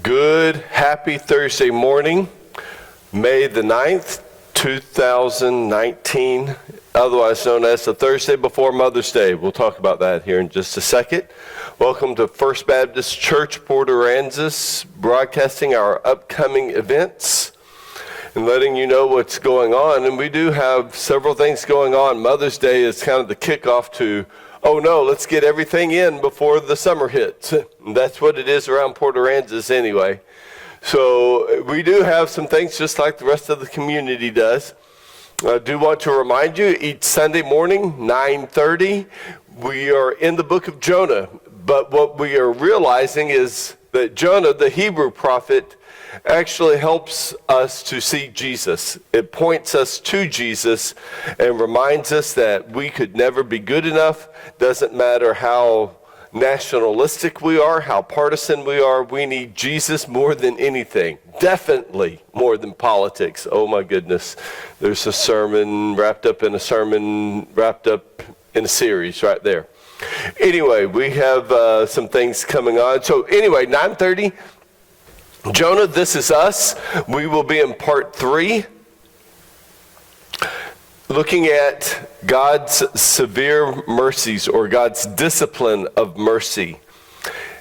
Good, happy Thursday morning, May the 9th, 2019, otherwise known as the Thursday before Mother's Day. We'll talk about that here in just a second. Welcome to First Baptist Church, Port Aransas, broadcasting our upcoming events and letting you know what's going on. And we do have several things going on. Mother's Day is kind of the kickoff to, oh no, let's get everything in before the summer hits. That's what it is around Port Aransas anyway. So we do have some things just like the rest of the community does. I do want to remind you, each Sunday morning, 9:30, we are in the book of Jonah. But what we are realizing is that Jonah, the Hebrew prophet, actually helps us to see Jesus. It points us to Jesus and reminds us that we could never be good enough. Doesn't matter how nationalistic we are, how partisan we are, we need Jesus more than anything. Definitely more than politics. Oh my goodness. There's a sermon wrapped up in a sermon, wrapped up in a series right there. Anyway, we have some things coming on. So anyway, 9:30, Jonah, This Is Us. We will be in part 3, looking at God's severe mercies or God's discipline of mercy.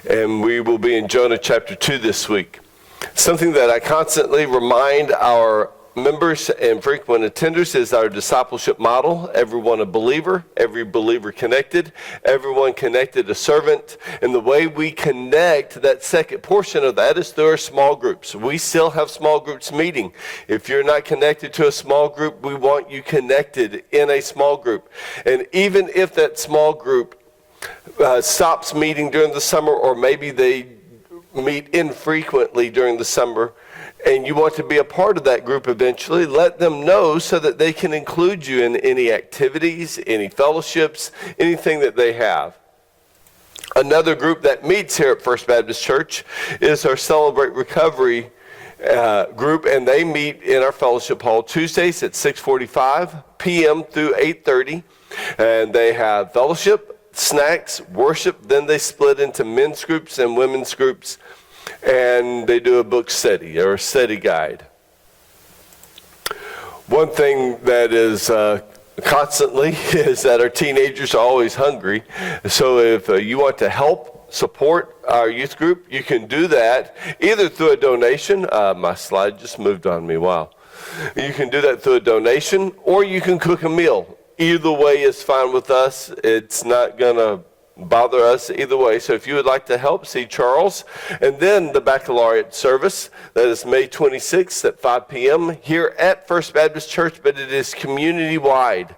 And we will be in Jonah chapter 2 this week. Something that I constantly remind our members and frequent attenders is our discipleship model. Everyone a believer, every believer connected, everyone connected a servant. And the way we connect, that second portion of that, is through our small groups. We still have small groups meeting. If you're not connected to a small group, we want you connected in a small group. And even if that small group stops meeting during the summer, or maybe they meet infrequently during the summer, and you want to be a part of that group eventually, let them know so that they can include you in any activities, any fellowships, anything that they have. Another group that meets here at First Baptist Church is our Celebrate Recovery group, and they meet in our fellowship hall Tuesdays at 6:45 p.m. through 8:30, and they have fellowship, snacks, worship. Then they split into men's groups and women's groups, and they do a book study or a study guide. One thing that is constantly is that our teenagers are always hungry. So if you want to help support our youth group, you can do that either through a donation. My slide just moved on me. Wow. You can do that through a donation, or you can cook a meal. Either way is fine with us. It's not going to bother us either way. So if you would like to help, see Charles. And then the baccalaureate service, that is May 26th at 5 p.m. here at First Baptist Church, but it is community-wide.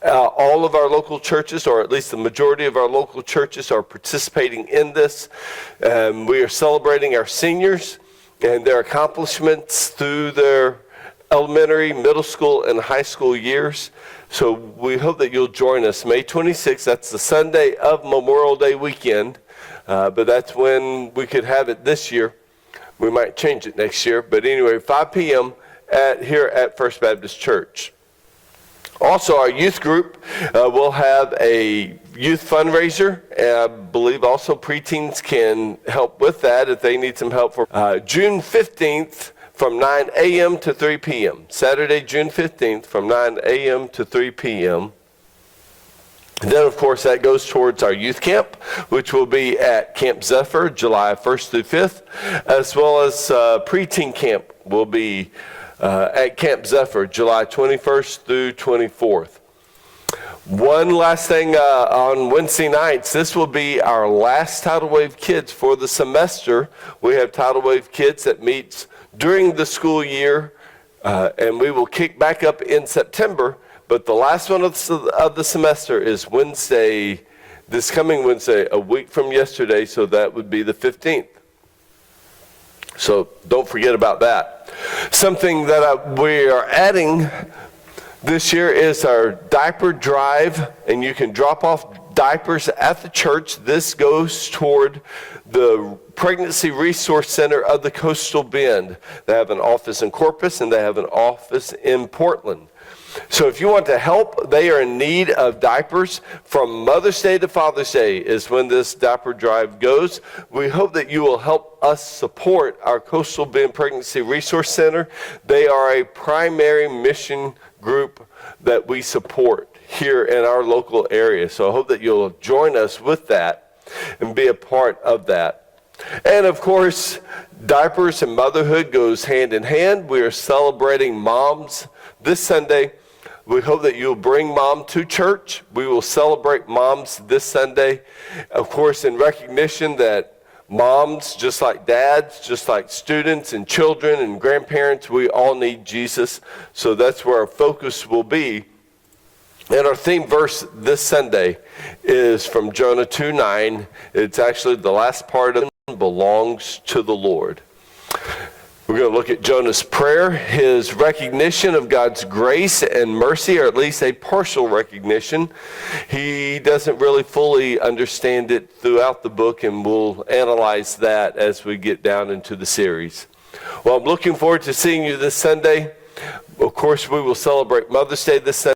All of our local churches, or at least the majority of our local churches, are participating in this. We are celebrating our seniors and their accomplishments through their elementary, middle school, and high school years. So we hope that you'll join us May 26th. That's the Sunday of Memorial Day weekend, but that's when we could have it this year. We might change it next year, but anyway, 5 p.m. here at First Baptist Church. Also, our youth group will have a youth fundraiser, and I believe also preteens can help with that if they need some help for June 15th. From 9 a.m. to 3 p.m. Saturday, June 15th, from 9 a.m. to 3 p.m. And then, of course, that goes towards our youth camp, which will be at Camp Zephyr, July 1st through 5th, as well as preteen camp will be at Camp Zephyr, July 21st through 24th. One last thing on Wednesday nights, this will be our last Tidal Wave Kids for the semester. We have Tidal Wave Kids that meets during the school year, and we will kick back up in September, but the last one of the semester is Wednesday, this coming Wednesday, a week from yesterday, so that would be the 15th. So don't forget about that. Something that we are adding this year is our diaper drive, and you can drop off diapers at the church. This goes toward the Pregnancy Resource Center of the Coastal Bend. They have an office in Corpus, and they have an office in Portland. So if you want to help, they are in need of diapers. From Mother's Day to Father's Day is when this diaper drive goes. We hope that you will help us support our Coastal Bend Pregnancy Resource Center. They are a primary mission group that we support here in our local area. So I hope that you'll join us with that and be a part of that. And of course, diapers and motherhood goes hand in hand. We are celebrating moms this Sunday. We hope that you'll bring mom to church. We will celebrate moms this Sunday. Of course, in recognition that moms, just like dads, just like students and children and grandparents, we all need Jesus. So that's where our focus will be. And our theme verse this Sunday is from Jonah 2:9. It's actually the last part of it, belongs to the Lord. We're going to look at Jonah's prayer, his recognition of God's grace and mercy, or at least a partial recognition. He doesn't really fully understand it throughout the book, and we'll analyze that as we get down into the series. Well, I'm looking forward to seeing you this Sunday. Of course, we will celebrate Mother's Day this Sunday.